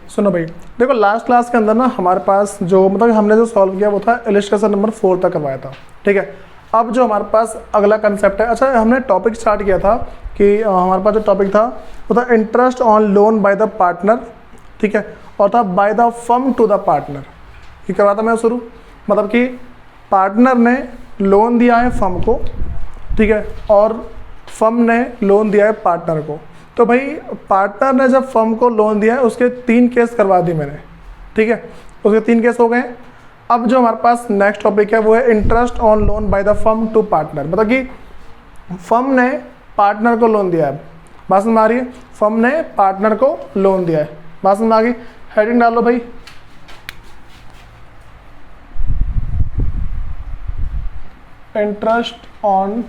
सुनो भाई, देखो लास्ट क्लास के अंदर ना हमारे पास जो मतलब हमने जो सॉल्व किया वो था इलस्ट्रेशन नंबर 4 तक करवाया था, ठीक है। अब जो हमारे पास अगला कंसेप्ट है, अच्छा हमने टॉपिक स्टार्ट किया था कि हमारे पास जो टॉपिक था वो था interest on loan by the partner, ठीक है, और था by the firm to the partner. ये करवाया था मैं शुरू, मतलब कि पार्टनर ने लोन दिया है फर्म को, ठीक है, और फर्म ने लोन दिया है पार्टनर को। तो भाई पार्टनर ने जब फर्म को लोन दिया है उसके 3 केस करवा दिए मैंने, ठीक है, उसके 3 केस हो गए। अब जो हमारे पास नेक्स्ट टॉपिक है वो है interest on loan by the firm to partner, मतलब कि फर्म ने पार्टनर को लोन दिया है। बात समझ में आ रही है? फर्म ने पार्टनर को लोन दिया है, बात समझ में आ गई? हेडिंग डालो भाई, interest on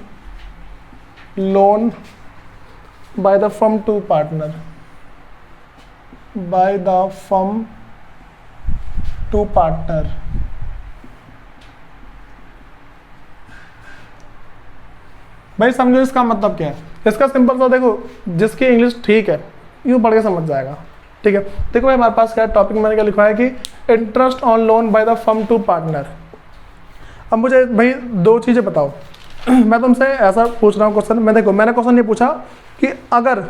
loan by the firm to partner, by the firm to partner। भाई समझो इसका मतलब क्या है। इसका सिंपल सा देखो, जिसकी इंग्लिश ठीक है यूँ पढ़ के समझ जाएगा, ठीक है। देखो भाई हमारे पास क्या टॉपिक मैंने क्या लिखा है कि interest on loan by the firm to partner. अब मुझे भाई 2 चीज़ें बताओ। मैं तुमसे ऐसा पूछ रहा हूँ क्वेश्चन, मैंने क्वेश्चन नहीं पूछा कि अगर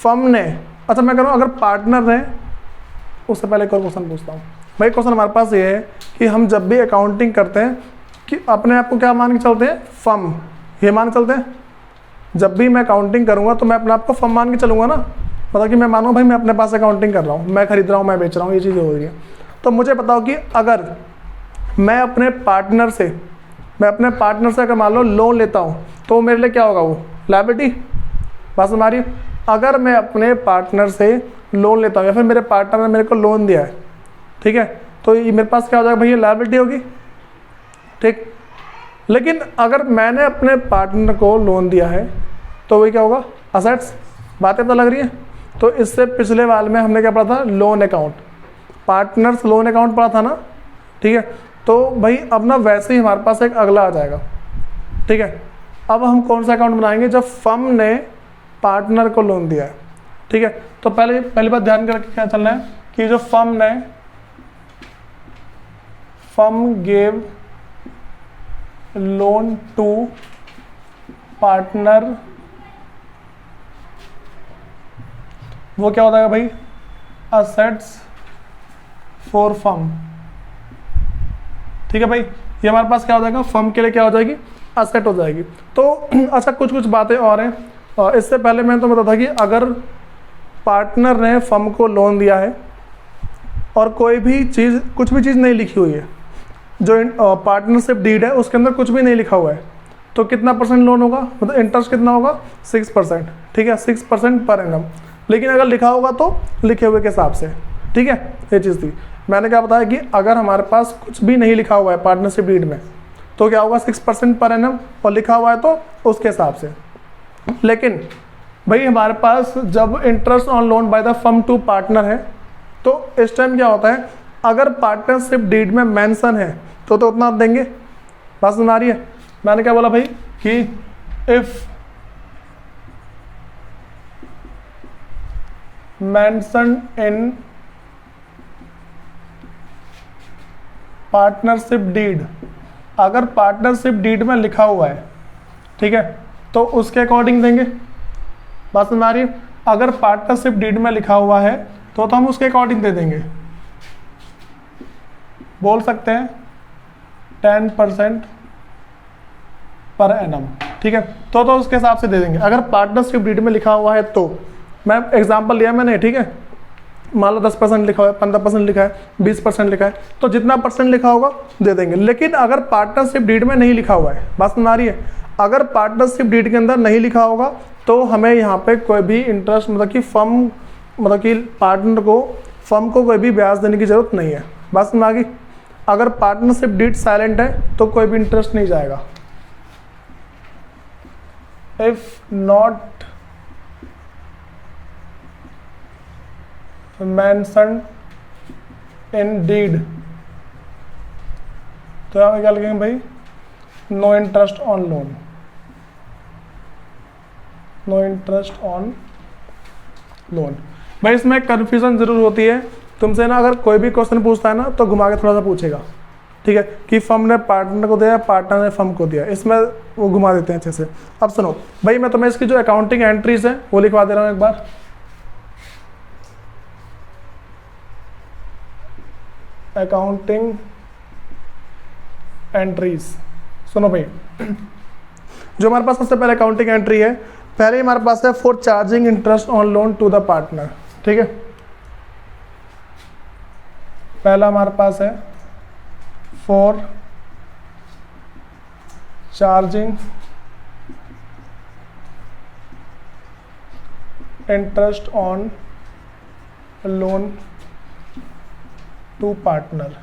फर्म ने, अच्छा मैं कह रहा हूँ अगर पार्टनर ने, उससे पहले एक और क्वेश्चन पूछता हूँ भाई। क्वेश्चन हमारे पास ये है कि हम जब भी अकाउंटिंग करते हैं कि अपने आप को क्या मान के चलते हैं? फर्म, ये मान के चलते हैं। जब भी मैं अकाउंटिंग करूँगा तो मैं अपने आप को फर्म मान के चलूँगा ना, मतलब कि मैं मानूँ भाई मैं अपने पास अकाउंटिंग कर रहा हूँ, मैं खरीद रहा हूँ, मैं बेच रहा हूँ, ये चीज़ें हो रही है। तो मुझे बताओ कि अगर मैं अपने पार्टनर से अगर मान लो लोन लेता हूँ तो मेरे लिए क्या होगा? वो लायबिलिटी। बात समझ आ रही है? अगर मैं अपने पार्टनर से लोन लेता हूँ या फिर मेरे पार्टनर ने मेरे को लोन दिया है, ठीक है, तो ये मेरे पास क्या हो जाएगा भैया? लायबिलिटी होगी, ठीक। लेकिन अगर मैंने अपने पार्टनर को लोन दिया है तो वही क्या होगा? असेट्स। बातें तो लग रही है। तो इससे पिछले वाले में हमने क्या पढ़ा था? Loan account, partners loan account पढ़ा था ना, ठीक है। तो भाई अब ना वैसे ही हमारे पास एक अगला आ जाएगा, ठीक है। अब हम कौन सा अकाउंट बनाएंगे? जब फर्म ने पार्टनर को लोन दिया है, ठीक है। तो पहली बात ध्यान करके क्या चलना है कि जो firm gave loan to partner, वो क्या होता है भाई? असेट्स फॉर फर्म, ठीक है भाई। ये हमारे पास क्या हो जाएगा? फर्म के लिए क्या हो जाएगी? असेट हो जाएगी। तो अच्छा कुछ बातें और हैं। इससे पहले मैंने तो बताया था कि अगर पार्टनर ने फर्म को लोन दिया है और कुछ भी चीज़ नहीं लिखी हुई है, जो पार्टनरशिप डीड है उसके अंदर कुछ भी नहीं लिखा हुआ है, तो कितना % लोन होगा? मतलब इंटरेस्ट कितना होगा? 6%, ठीक है, 6% पर एनम। लेकिन अगर लिखा होगा तो लिखे हुए के हिसाब से, ठीक है। ये चीज़ थी। मैंने क्या बताया कि अगर हमारे पास कुछ भी नहीं लिखा हुआ है पार्टनरशिप डीड में तो क्या होगा? 6% पर एनम, और लिखा हुआ है तो उसके हिसाब से। लेकिन भाई हमारे पास जब interest on loan by the firm to partner है तो इस टाइम क्या होता है? अगर पार्टनरशिप डीड में मेंशन है तो उतना आप देंगे। बात सुना रही है? मैंने क्या बोला भाई कि if mention in partnership deed, अगर पार्टनरशिप डीड में लिखा हुआ है, ठीक है, तो उसके अकॉर्डिंग देंगे। बात समझ आ रही है? अगर पार्टनरशिप डीड में लिखा हुआ है तो हम उसके अकॉर्डिंग दे देंगे। बोल सकते हैं 10% पर एनम, ठीक है। तो उसके हिसाब से दे देंगे। अगर पार्टनरशिप डीड में लिखा हुआ है तो, मैं एग्जांपल लिया मैंने, ठीक है, मान लो 10% लिखा हुआ है, 15% लिखा है, 20% लिखा है, तो जितना % लिखा होगा दे देंगे। लेकिन अगर पार्टनरशिप डीड में नहीं लिखा हुआ है, बात समझ आ रही है? अगर पार्टनरशिप डीड के अंदर नहीं लिखा होगा तो हमें यहाँ पे कोई भी इंटरेस्ट, मतलब कि पार्टनर को, फर्म को कोई भी ब्याज देने की जरूरत नहीं है। बात समझ आ गई? अगर पार्टनरशिप डीड साइलेंट है तो कोई भी इंटरेस्ट नहीं जाएगा। If not mention in deed, तो यहाँ पे क्या लिखेंगे भाई? No interest on loan, no interest on loan. भाई इसमें कन्फ्यूजन जरूर होती है, तुमसे ना अगर कोई भी क्वेश्चन पूछता है ना तो घुमा के थोड़ा सा पूछेगा, ठीक है, कि फर्म ने पार्टनर को दिया, पार्टनर ने फर्म को दिया, इसमें वो घुमा देते हैं अच्छे से। अब सुनो भाई, मैं तुम्हें इसकी जो अकाउंटिंग एंट्रीज है वो लिखवा दे रहा हूँ एक बार। अकाउंटिंग एंट्रीज, सुनो भाई, जो हमारे पास सबसे पहले अकाउंटिंग एंट्री है, पहले हमारे पास है for charging interest on loan to the partner, ठीक है। पहला हमारे पास है for charging interest on loan to partner.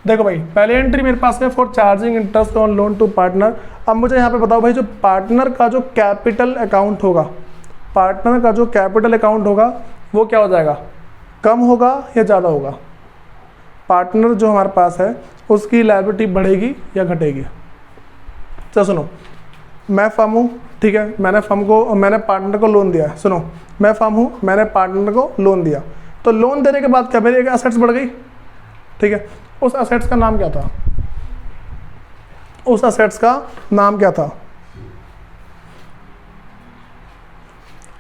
देखो भाई, पहली एंट्री मेरे पास है for charging interest on loan to partner. अब मुझे यहाँ पे बताओ भाई, जो पार्टनर का जो कैपिटल अकाउंट होगा, पार्टनर का जो कैपिटल अकाउंट होगा वो क्या हो जाएगा, कम होगा या ज़्यादा होगा? पार्टनर जो हमारे पास है उसकी लायबिलिटी बढ़ेगी या घटेगी? चलो सुनो, मैं फर्म हूँ, ठीक है, मैंने पार्टनर को लोन दिया है। सुनो, मैं फर्म हूँ, मैंने पार्टनर को लोन दिया, तो लोन देने के बाद क्या मेरी एक एसेट्स बढ़ गई, ठीक है। उस एसेट्स का नाम क्या था? उस एसेट्स का नाम क्या था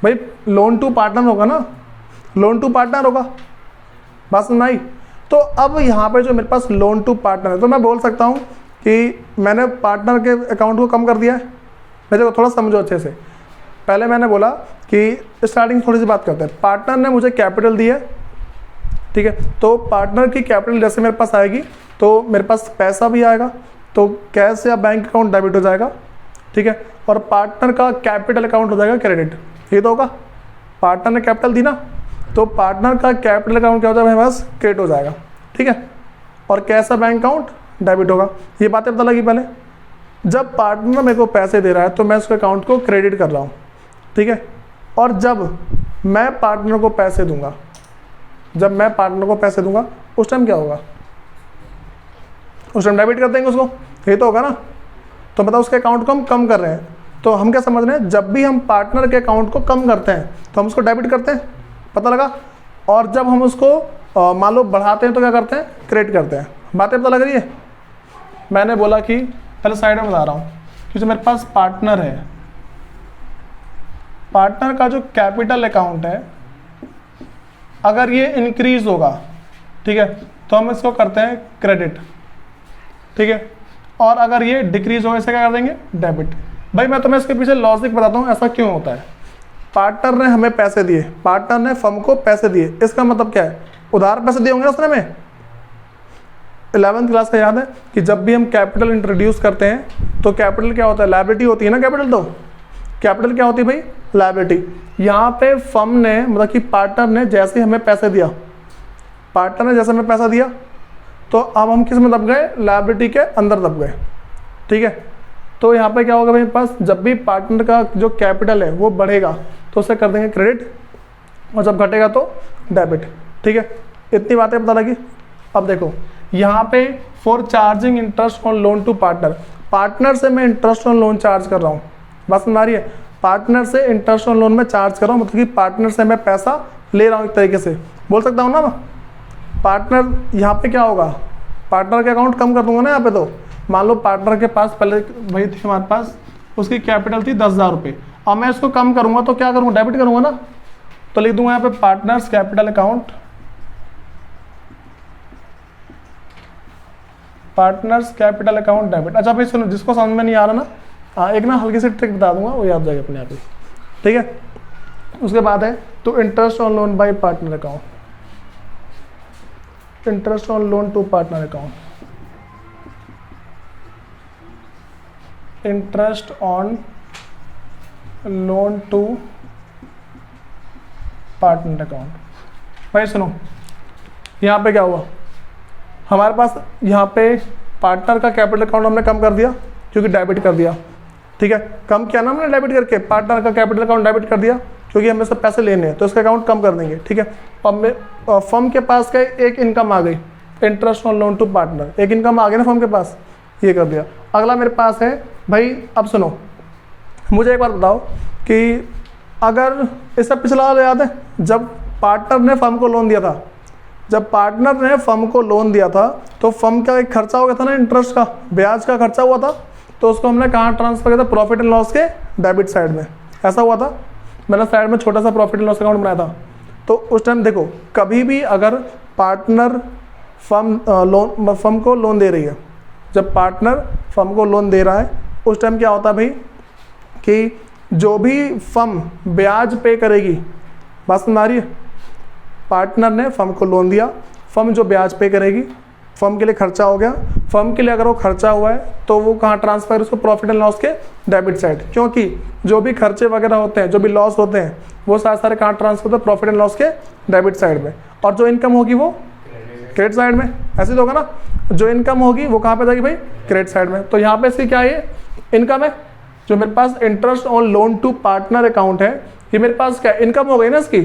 भाई? लोन टू पार्टनर होगा ना, लोन टू पार्टनर होगा, बात समझ आई? तो अब यहाँ पे जो मेरे पास लोन टू पार्टनर है, तो मैं बोल सकता हूँ कि मैंने पार्टनर के अकाउंट को कम कर दिया है। मेरे को थोड़ा समझो अच्छे से। पहले मैंने बोला कि स्टार्टिंग थोड़ी सी बात करते हैं। पार्टनर ने मुझे कैपिटल दी है, ठीक है, तो पार्टनर की कैपिटल जैसे मेरे पास आएगी तो मेरे पास पैसा भी आएगा, तो कैश या बैंक अकाउंट डेबिट हो जाएगा, ठीक है, और पार्टनर का कैपिटल अकाउंट हो जाएगा क्रेडिट। ये तो होगा, पार्टनर ने कैपिटल दी ना, तो पार्टनर का कैपिटल अकाउंट क्या हो जाएगा मेरे पास, क्रेडिट हो जाएगा, ठीक है, और कैश या बैंक अकाउंट डेबिट होगा। ये बातें पता लगी पहले। जब पार्टनर मेरे को पैसे दे रहा है तो मैं उसके अकाउंट को क्रेडिट कर रहा हूँ, ठीक है, और जब मैं पार्टनर को पैसे दूंगा, जब मैं पार्टनर को पैसे दूंगा उस टाइम क्या होगा, उस टाइम डेबिट कर देंगे उसको, ये तो होगा ना। तो मतलब उसके अकाउंट को हम कम कर रहे हैं, तो हम क्या समझ रहे हैं, जब भी हम पार्टनर के अकाउंट को कम करते हैं तो हम उसको डेबिट करते हैं, पता लगा, और जब हम उसको मान लो बढ़ाते हैं तो क्या करते हैं, क्रेडिट करते हैं। बातें पता लग रही है? मैंने बोला कि पहले साइड में बता रहा हूँ कि जो मेरे पास पार्टनर है, पार्टनर का जो कैपिटल अकाउंट है अगर ये इंक्रीज होगा, ठीक है, तो हम इसको करते हैं क्रेडिट, ठीक है, और अगर ये डिक्रीज होगा इसे क्या कर देंगे, डेबिट। भाई मैं तुम्हें इसके पीछे लॉजिक बताता हूँ ऐसा क्यों होता है। पार्टनर ने हमें पैसे दिए, पार्टनर ने फर्म को पैसे दिए, इसका मतलब क्या है, उधार पैसे दिए होंगे ना उसने हमें। 11th क्लास का याद है कि जब भी हम कैपिटल इंट्रोड्यूस करते हैं तो कैपिटल क्या होता है, लायबिलिटी होती है ना। कैपिटल तो कैपिटल क्या होती है भाई, लायबिलिटी। यहाँ पे फर्म ने मतलब कि पार्टनर ने जैसे हमें पैसे दिया, पार्टनर ने जैसे हमें पैसा दिया, तो अब हम किस में दब गए, लायबिलिटी के अंदर दब गए, ठीक है। तो यहाँ पे क्या होगा मेरे पास, जब भी पार्टनर का जो कैपिटल है वो बढ़ेगा तो उसे कर देंगे क्रेडिट, और जब घटेगा तो डेबिट, ठीक है। इतनी बातें पता लगी। अब देखो यहाँ पे for charging interest on loan to partner, partner से मैं इंटरेस्ट ऑन लोन चार्ज कर रहा हूँ, बस समझ आ रही है, पार्टनर से इंटरेस्ट ऑन लोन में चार्ज कर रहा हूँ, मतलब कि पार्टनर से मैं पैसा ले रहा हूँ, एक तरीके से बोल सकता हूँ ना मैं। पार्टनर यहाँ पे क्या होगा, पार्टनर के अकाउंट कम कर दूंगा ना यहाँ पे। तो मान लो पार्टनर के पास पहले भाई थी हमारे पास, उसकी कैपिटल थी 10,000 रुपये, अब मैं इसको कम करूँगा तो क्या करूँगा, डेबिट करूँगा ना। तो लिख दूंगा यहाँ पे partners capital account, partners capital account debit. अच्छा भाई सुनो, जिसको समझ में नहीं आ रहा ना, हाँ एक ना हल्की सी ट्रिक बता दूंगा, वो याद जाएगा अपने आप ही, ठीक है। उसके बाद है to interest on loan by partner account, interest on loan to partner account, interest on loan to partner account. भाई सुनो, यहाँ पे क्या हुआ, हमारे पास यहाँ पे पार्टनर का कैपिटल अकाउंट हमने कम कर दिया क्योंकि डेबिट कर दिया, ठीक है। कम किया ना हमने डेबिट करके, पार्टनर का कैपिटल अकाउंट डेबिट कर दिया क्योंकि हमें सब पैसे लेने हैं, तो इसका अकाउंट कम कर देंगे, ठीक है। अब फर्म के पास का एक इनकम आ गई, interest on loan to partner, एक इनकम आ गई ना फर्म के पास, ये कर दिया। अगला मेरे पास है भाई, अब सुनो मुझे एक बार बताओ कि अगर इससे पिछला वाला याद है, जब पार्टनर ने फर्म को लोन दिया था, जब पार्टनर ने फर्म को लोन दिया था तो फर्म का एक खर्चा हो गया था ना, इंटरेस्ट का, ब्याज का खर्चा हुआ था, तो उसको हमने कहाँ ट्रांसफर किया था, प्रॉफिट एंड लॉस के डेबिट साइड में। ऐसा हुआ था, मैंने साइड में छोटा सा प्रॉफिट एंड लॉस अकाउंट बनाया था। तो उस टाइम देखो, कभी भी अगर पार्टनर फर्म को लोन दे रही है, जब पार्टनर फर्म को लोन दे रहा है उस टाइम क्या होता है भाई, कि जो भी फर्म ब्याज पे करेगी, बात समझ आ रही है, पार्टनर ने फर्म को लोन दिया, फर्म जो ब्याज पे करेगी, फर्म के लिए खर्चा हो गया, फर्म के लिए अगर वो खर्चा हुआ है तो वो कहाँ ट्रांसफर, उसको प्रॉफिट एंड लॉस के डेबिट साइड, क्योंकि जो भी खर्चे वगैरह होते हैं, जो भी लॉस होते हैं, वो सारे कहाँ ट्रांसफर होते हैं, प्रॉफिट एंड लॉस के डेबिट साइड में, और जो इनकम होगी वो क्रेडिट साइड में। ऐसे तो होगा ना, जो इनकम होगी वो कहाँ पे जाएगी भाई, क्रेडिट साइड में। तो यहाँ पे इसकी क्या है, इनकम है। जो मेरे पास interest on loan to partner account है, ये मेरे पास क्या इनकम हो गई ना इसकी,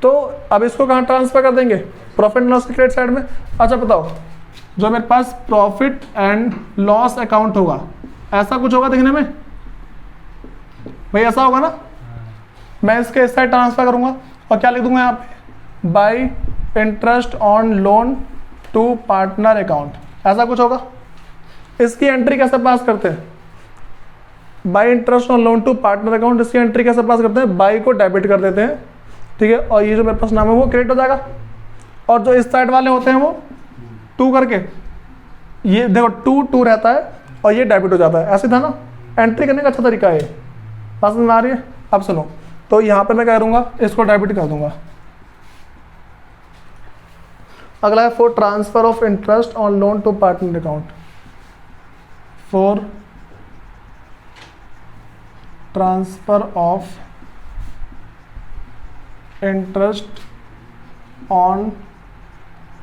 तो अब इसको कहाँ ट्रांसफर कर देंगे, प्रॉफिट एंड लॉस के क्रेडिट साइड में। अच्छा बताओ, जो मेरे पास प्रॉफिट एंड लॉस अकाउंट होगा, ऐसा कुछ होगा दिखने में भाई, ऐसा होगा ना, मैं इसके इस साइड ट्रांसफर करूंगा और क्या लिख दूंगा यहाँ पे, by interest on loan to partner account, ऐसा कुछ होगा। इसकी एंट्री कैसे पास करते हैं, by interest on loan to partner account, इसकी एंट्री कैसे पास करते हैं, बाय को डेबिट कर देते हैं, ठीक है, और ये जो मेरे पास नाम है वो क्रेडिट हो जाएगा, और जो इस साइड वाले होते हैं वो टू करके, ये देखो टू रहता है और ये डेबिट हो जाता है। ऐसे था ना, एंट्री करने का अच्छा तरीका है, बात समझ में आ रही है। अब सुनो, तो यहाँ पे मैं क्या करूँगा, इसको डेबिट कर दूंगा। अगला है for transfer of interest on loan to partner account, for transfer of interest on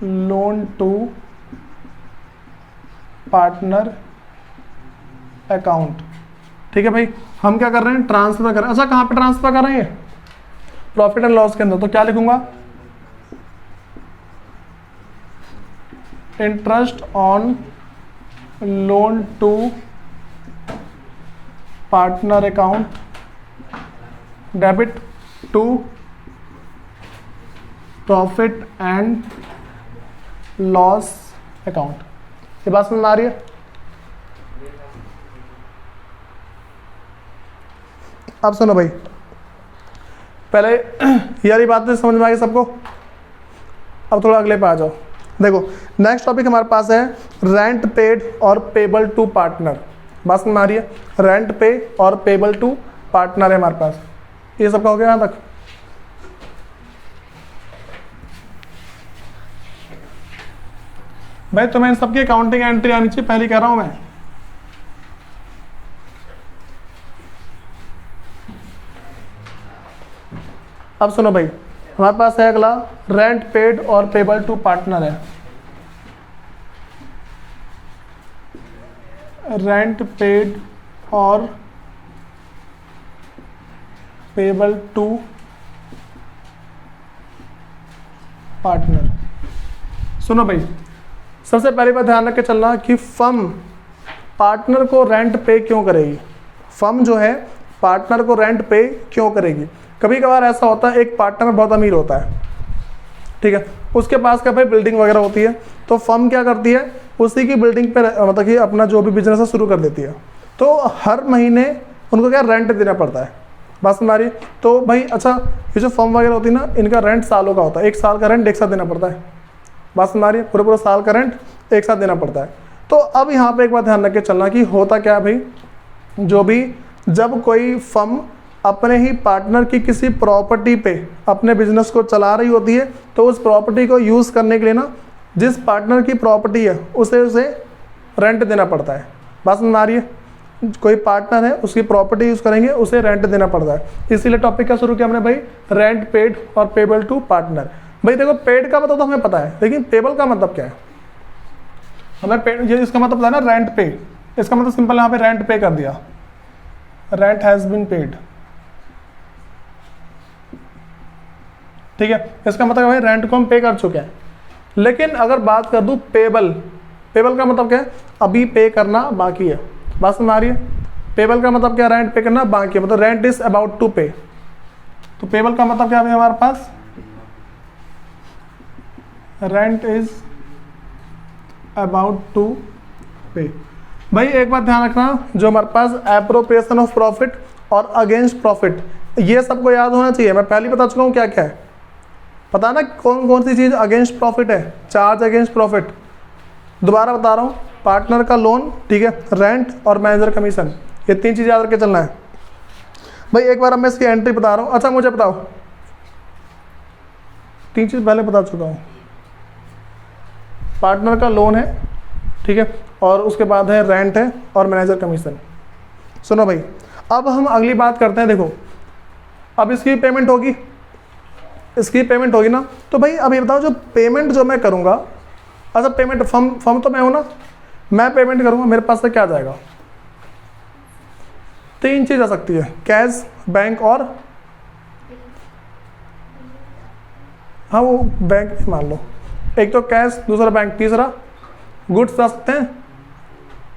loan to partner account, ठीक है भाई। हम क्या कर रहे हैं, ट्रांसफर कर रहे हैं। अच्छा कहाँ पे ट्रांसफर कर रहे हैं, प्रॉफिट एंड लॉस के अंदर, तो क्या लिखूंगा, interest on loan to partner account debit to profit and loss account. ये बात समझ में आ रही है। अब सुनो भाई, पहले यार बात तो समझ में आ गई सबको, अब थोड़ा अगले पे आ जाओ। देखो नेक्स्ट टॉपिक हमारे पास है रेंट पेड और पेबल टू पार्टनर। बात समझ में आ रही है, रेंट पे और पेबल टू पार्टनर है हमारे पास। ये सबका हो गया यहाँ तक। भाई तुम्हें इन सबकी अकाउंटिंग एंट्री आनी चाहिए, पहले कह रहा हूं मैं। अब सुनो भाई, हमारे पास है अगला रेंट पेड और पेबल टू पार्टनर है। रेंट पेड और पेबल टू पार्टनर। सुनो भाई, सबसे पहली बात ध्यान रख के चलना कि फर्म पार्टनर को रेंट पे क्यों करेगी। फर्म जो है पार्टनर को रेंट पे क्यों करेगी। कभी कभार ऐसा होता है, एक पार्टनर बहुत अमीर होता है, ठीक है, उसके पास क्या भाई बिल्डिंग वगैरह होती है, तो फर्म क्या करती है, उसी की बिल्डिंग पे मतलब कि अपना जो भी बिजनेस है शुरू कर देती है। तो हर महीने उनको क्या रेंट देना पड़ता है। बात समझ आ रही है। तो भाई अच्छा, ये जो फर्म वगैरह होती है ना, इनका रेंट सालों का होता है, एक साल का रेंट एक साथ देना पड़ता है। बात समझ आ रही है, पूरा साल का रेंट एक साथ देना पड़ता है। तो अब यहाँ पे एक बात ध्यान रख के चलना कि होता क्या है भाई, जो भी जब कोई फर्म अपने ही पार्टनर की किसी प्रॉपर्टी पे अपने बिजनेस को चला रही होती है, तो उस प्रॉपर्टी को यूज़ करने के लिए ना, जिस पार्टनर की प्रॉपर्टी है उसे रेंट देना पड़ता है। बात समझ आ रही है, कोई पार्टनर है उसकी प्रॉपर्टी यूज़ करेंगे, उसे रेंट देना पड़ता है। इसीलिए टॉपिक का शुरू किया हमने भाई, रेंट पेड और पेबल टू पार्टनर। भाई देखो पेड का मतलब तो हमें पता है, लेकिन पेबल का मतलब क्या है हमें पेड, ये इसका मतलब पता है ना, रेंट पे। इसका मतलब सिंपल यहाँ पे रेंट पे कर दिया, रेंट हैज बीन पेड, ठीक है। इसका मतलब भाई रेंट को हम पे कर चुके हैं। लेकिन अगर बात कर दूं पेबल, पेबल का मतलब क्या है, अभी पे करना बाकी है। बात समझ आ रही है। पेबल का मतलब क्या, रेंट पे करना बाकी है, मतलब रेंट इज अबाउट टू पे। तो पेबल का मतलब क्या है हमारे पास, रेंट इज अबाउट टू पे। भाई एक बात ध्यान रखना, जो हमारे पास एप्रोप्रिएशन ऑफ प्रॉफिट और अगेंस्ट प्रॉफिट, ये सबको याद होना चाहिए। मैं पहले बता चुका हूँ क्या क्या है, पता ना कौन कौन सी चीज़ अगेंस्ट प्रॉफिट है, चार्ज अगेंस्ट प्रॉफिट। दोबारा बता रहा हूँ, पार्टनर का लोन, ठीक है, रेंट और मैनेजर कमीशन, ये 3 चीज़ याद रख के चलना है। भाई एक बार अब मैं इसकी एंट्री बता रहा हूँ। अच्छा मुझे बताओ, 3 चीज़ पहले बता चुका हूँ, पार्टनर का लोन है, ठीक है, और उसके बाद है रेंट है और मैनेजर कमीशन। सुनो भाई, अब हम अगली बात करते हैं। देखो अब इसकी पेमेंट होगी, इसकी पेमेंट होगी ना, तो भाई अब ये बताओ जो पेमेंट जो मैं करूँगा, अच्छा पेमेंट फर्म तो मैं हूँ ना, मैं पेमेंट करूँगा, मेरे पास से क्या जाएगा, 3 चीज़ आ सकती है, कैश, बैंक और हाँ वो बैंक मान लो, एक तो कैश, दूसरा बैंक, तीसरा गुड्स जा सकते हैं,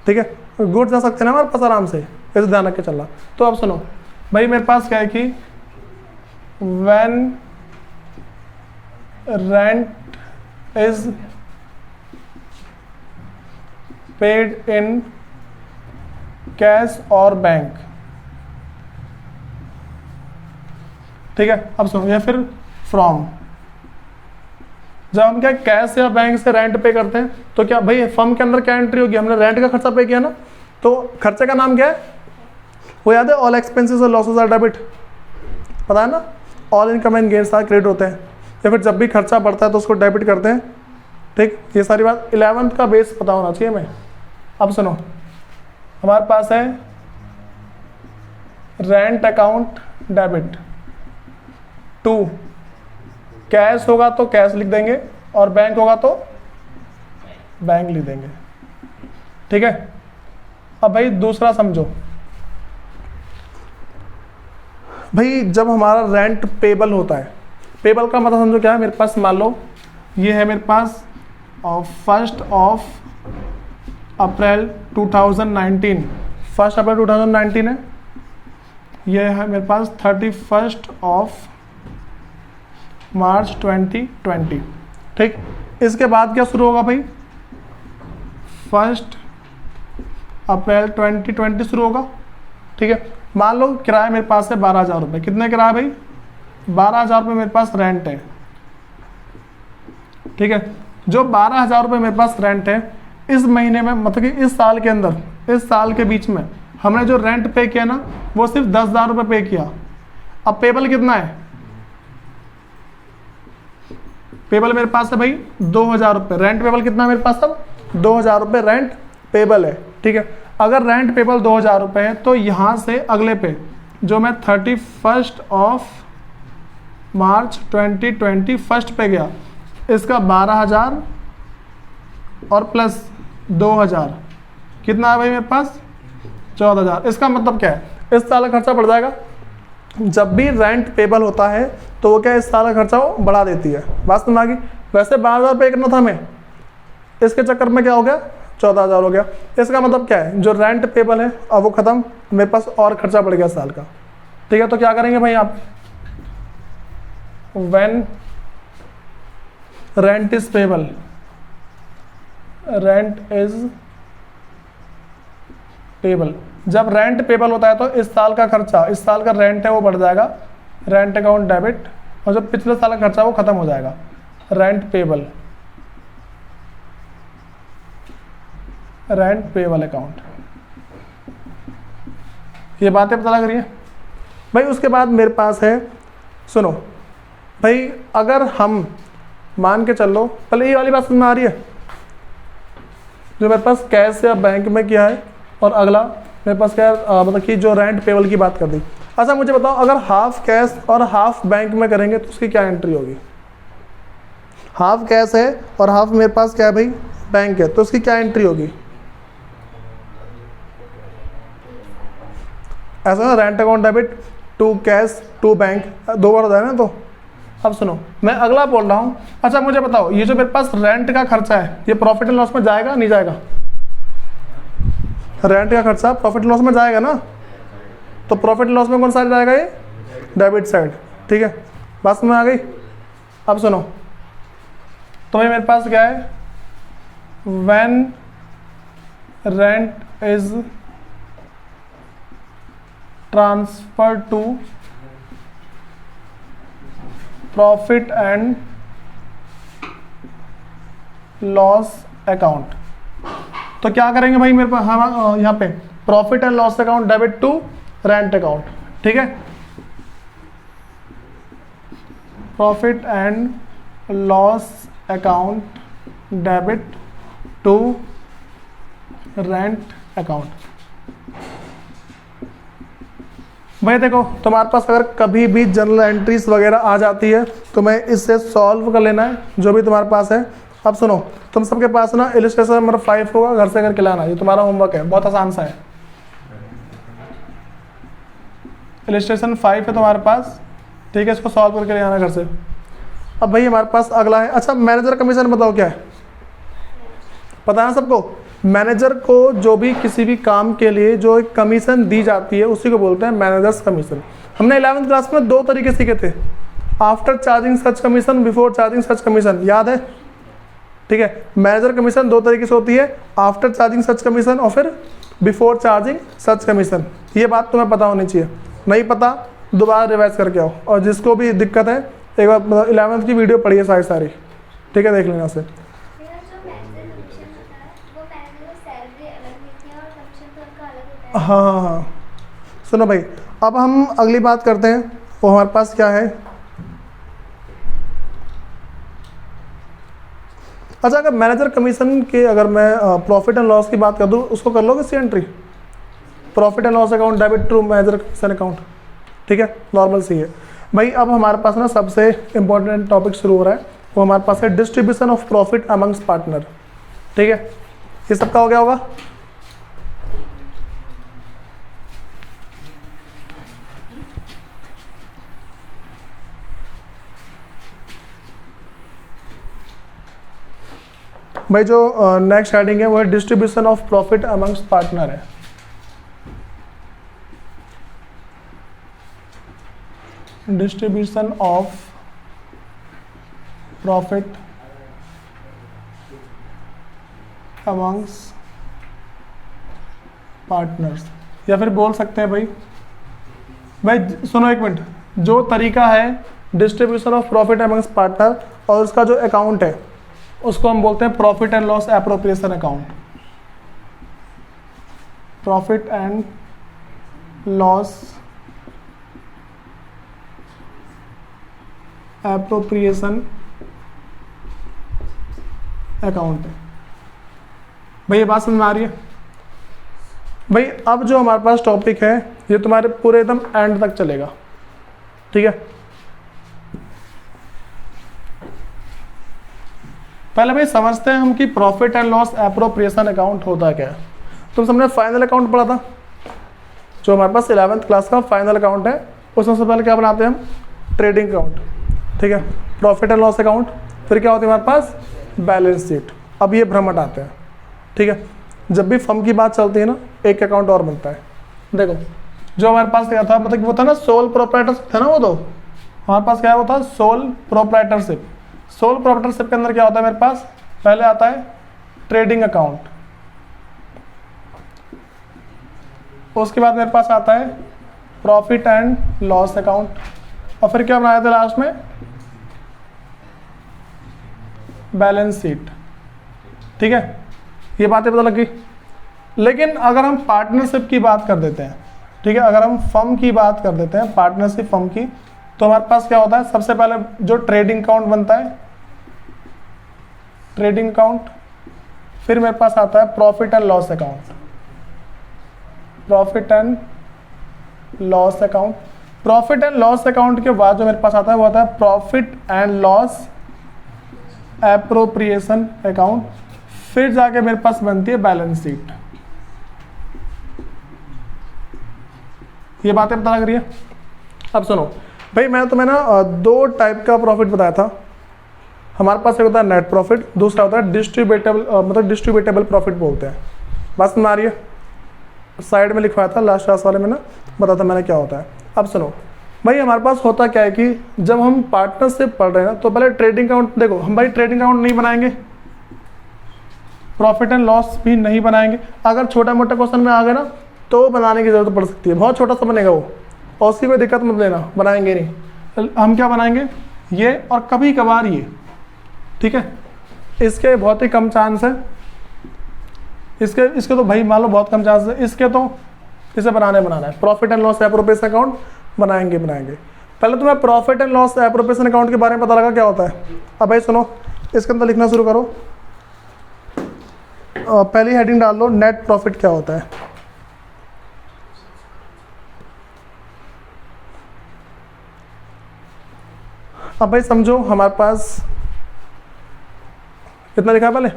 ठीक है, गुड्स जा सकते हैं ना हमारे पास आराम से, ऐसे ध्यान रख के चलना। तो अब सुनो भाई, मेरे पास क्या है कि when rent is paid in cash और बैंक, ठीक है। अब सुनो, या फिर फ्रॉम, जब हम क्या कैश या बैंक से रेंट पे करते हैं तो क्या भाई फर्म के अंदर क्या एंट्री होगी, हमने रेंट का खर्चा पे किया ना, तो खर्चे का नाम क्या है, वो याद है, ऑल एक्सपेंसेस और लॉसेस आर डेबिट, पता है ना, all income and gains are credit होते हैं, या फिर जब भी खर्चा बढ़ता है तो उसको डेबिट करते हैं, ठीक। ये सारी बात 11th का बेस पता होना चाहिए हमें। अब सुनो, हमारे पास है rent account debit, to cash होगा तो कैश लिख देंगे और बैंक होगा तो बैंक लिख देंगे, ठीक है। अब भाई दूसरा समझो, भाई जब हमारा रेंट पेबल होता है, पेबल का मतलब समझो क्या है, मेरे पास मान लो ये है मेरे पास 1 अप्रैल 2019, 1 अप्रैल 2019 है, ये है मेरे पास 31 मार्च 2020, ठीक। इसके बाद क्या शुरू होगा भाई, 1 अप्रैल 2020 शुरू होगा, ठीक है। मान लो किराया मेरे पास है 12,000 रुपये, कितने किराया भाई, 12,000 रुपये मेरे पास रेंट है, ठीक है। जो 12,000 रुपये मेरे पास रेंट है, इस महीने में मतलब कि इस साल के अंदर, इस साल के बीच में हमने जो रेंट पे किया ना, वो सिर्फ 10,000 रुपये पे किया। अब पेबल कितना है, पेबल मेरे पास है भाई 2,000 रुपये, रेंट पेबल कितना है मेरे पास, अब 2,000 रुपये रेंट पेबल है, ठीक है। अगर रेंट पेबल 2,000 रुपये है तो यहाँ से अगले पे जो मैं 31 मार्च 2020 फर्स्ट पे गया, इसका 12,000 और प्लस 2,000 कितना है भाई मेरे पास, 14,000। इसका मतलब क्या है, इस साल का खर्चा बढ़ जाएगा। जब भी रेंट पेबल होता है तो वो क्या इस साल का खर्चा वो बढ़ा देती है, बात समझ आ गई। वैसे 12,000 पे करना था हमें, इसके चक्कर में क्या हो गया, 14,000 हो गया। इसका मतलब क्या है, जो रेंट पेबल है अब वो खत्म, मेरे पास और खर्चा बढ़ गया साल का, ठीक है। तो क्या करेंगे भाई आप, when rent is payable, rent is payable, जब रेंट पेबल होता है तो इस साल का खर्चा, इस साल का रेंट है वो बढ़ जाएगा, रेंट अकाउंट डेबिट, और जो पिछले साल का खर्चा वो खत्म हो जाएगा, rent payable, rent payable account. ये बातें पता लग रही है भाई। उसके बाद मेरे पास है, सुनो भाई, अगर हम मान के चल लो, पहले ये वाली बात समझ में आ रही है, जो मेरे पास कैश या बैंक में किया है, और अगला मेरे पास क्या है, मतलब कि जो रेंट पेबल की बात कर दी। अच्छा मुझे बताओ, अगर हाफ कैश और हाफ बैंक में करेंगे तो उसकी क्या एंट्री होगी, हाफ कैश है और हाफ मेरे पास क्या है भाई, बैंक है, तो उसकी क्या एंट्री होगी, ऐसा ना, rent account debit, to cash to bank, 2 बार हो जाए ना। तो अब सुनो, मैं अगला बोल रहा हूँ। अच्छा मुझे बताओ, ये जो मेरे पास रेंट का खर्चा है, ये प्रॉफिट एंड लॉस में जाएगा नहीं जाएगा, रेंट का खर्चा प्रॉफिट लॉस में जाएगा ना, तो प्रॉफिट लॉस में कौन सा जाएगा, ये डेबिट साइड। ठीक है, बात समझ आ गई। अब सुनो, तो भाई मेरे पास क्या है, when rent is transfer to profit and loss account, तो क्या करेंगे भाई मेरे पास हम यहाँ पे profit and loss account debit to rent account, ठीक है, profit and loss account debit to rent account. भाई देखो, तुम्हारे पास अगर कभी भी जर्नल एंट्रीज वगैरह आ जाती है तो मैं इससे सॉल्व कर लेना है जो भी तुम्हारे पास है। अब सुनो, तुम सबके पास ना इलस्ट्रेशन नंबर 5 होगा, घर से करके लाना, ये तुम्हारा होमवर्क है, बहुत आसान सा है। इलस्ट्रेशन 5 है तुम्हारे पास, ठीक है, इसको सॉल्व करके ले आना घर से। अब भाई हमारे पास अगला है, अच्छा मैनेजर कमीशन बताओ क्या है, पता है सबको? मैनेजर को जो भी किसी भी काम के लिए जो एक कमीशन दी जाती है उसी को बोलते हैं मैनेजर्स कमीशन। हमने 11th क्लास में 2 तरीके सीखे थे, आफ्टर चार्जिंग सच कमीशन, बिफोर चार्जिंग सच कमीशन, याद है? ठीक है, मैनेजर कमीशन 2 तरीके से होती है, आफ्टर चार्जिंग सच कमीशन और फिर बिफोर चार्जिंग सच कमीशन। ये बात तुम्हें पता होनी चाहिए, नहीं पता दोबारा रिवाइज करके आओ, और जिसको भी दिक्कत है एक बार 11th की वीडियो पढ़िए सारी, ठीक है, देख लेना उसे। हाँ, सुनो भाई, अब हम अगली बात करते हैं, वो हमारे पास क्या है। अच्छा, अगर मैनेजर कमीशन के अगर मैं प्रॉफिट एंड लॉस की बात कर दूँ, उसको कर लोगे सी entry, profit and loss account debit to manager commission account, ठीक है, नॉर्मल सी है भाई। अब हमारे पास ना सबसे इंपॉर्टेंट टॉपिक शुरू हो रहा है, वो हमारे पास है distribution of profit amongst partner, ठीक है, ये सबका हो गया होगा। भाई जो नेक्स्ट हेडिंग है वो है distribution of profit amongst partner है। Distribution of profit amongst partners, या फिर बोल सकते हैं भाई सुनो एक मिनट, जो तरीका है distribution of profit amongst partner और उसका जो अकाउंट है उसको हम बोलते हैं profit and loss appropriation account. Profit and loss appropriation account है भाई, ये बात समझ में आ रही है? भाई अब जो हमारे पास टॉपिक है ये तुम्हारे पूरे एकदम एंड तक चलेगा, ठीक है। पहले भाई समझते हैं हम कि profit and loss appropriation account होता क्या है। तुम सबने फाइनल अकाउंट पढ़ा था, जो हमारे पास 11th क्लास का फाइनल अकाउंट है, उसमें सबसे पहले क्या बनाते हैं हम, ट्रेडिंग अकाउंट, ठीक है, प्रॉफिट एंड लॉस अकाउंट, फिर क्या होती है हमारे पास, बैलेंस शीट। अब ये भ्रम हटाते हैं, ठीक है, जब भी फर्म की बात चलती है ना, एक अकाउंट और बनता है। देखो जो हमारे पास क्या था, मतलब वो था ना सोल प्रोप्राइटरशिप था ना, वो तो हमारे पास क्या है, वो था सोल प्रोप्राइटरशिप। सोल प्रोप्राइटरशिप के अंदर क्या होता है मेरे पास, पहले आता है ट्रेडिंग अकाउंट, उसके बाद मेरे पास आता है प्रॉफिट एंड लॉस अकाउंट, और फिर क्या बनाया था लास्ट में, बैलेंस शीट, ठीक है, ये बातें पता लग गई। लेकिन अगर हम पार्टनरशिप की बात कर देते हैं, ठीक है, अगर हम फर्म की बात कर देते हैं, पार्टनरशिप फर्म की, तो हमारे पास क्या होता है, सबसे पहले जो ट्रेडिंग अकाउंट बनता है, ट्रेडिंग अकाउंट, फिर मेरे पास आता है profit and loss account, profit and loss account. Profit and loss account के बाद जो मेरे पास आता है वो आता है profit and loss appropriation account, फिर जाके मेरे पास बनती है बैलेंस शीट। ये बातें पता लग रही है? अब सुनो भाई, मैं तुम्हें ना 2 टाइप का प्रॉफिट बताया था। हमारे पास एक होता है नेट प्रॉफिट, दूसरा होता है डिस्ट्रीब्यूटेबल, मतलब डिस्ट्रीब्यूटेबल प्रॉफिट बोलते हैं। बात समझ आ रही है? साइड में लिखवाया था लास्ट क्लास वाले में ना, बताता मैंने क्या होता है। अब सुनो, भाई हमारे पास होता क्या है कि जब हम पार्टनरशिप पढ़ रहे हैं ना, तो पहले ट्रेडिंग अकाउंट देखो, हम भाई ट्रेडिंग अकाउंट नहीं बनाएंगे, प्रॉफिट एंड लॉस भी नहीं बनाएंगे। अगर छोटा मोटा क्वेश्चन में आ गए ना तो बनाने की जरूरत पड़ सकती है, बहुत छोटा सा बनेगा वो, और उसकी कोई दिक्कत मत लेना, बनाएंगे नहीं। हम क्या बनाएंगे, ये और कभी कभार ये, ठीक है। इसके बहुत ही कम चांस है, इसके तो भाई मान लो बहुत कम चांस है, इसके तो इसे बनाना है। Profit and loss appropriation account बनाएंगे। पहले तो मैं profit and loss appropriation account के बारे में पता लगा क्या होता है। अब भाई सुनो, इसके अंदर लिखना शुरू करो। पहली हेडिंग डाल लो, नेट प्रॉफिट क्या होता है। अब भाई समझो, हमारे पास कितना लिखा है, पहले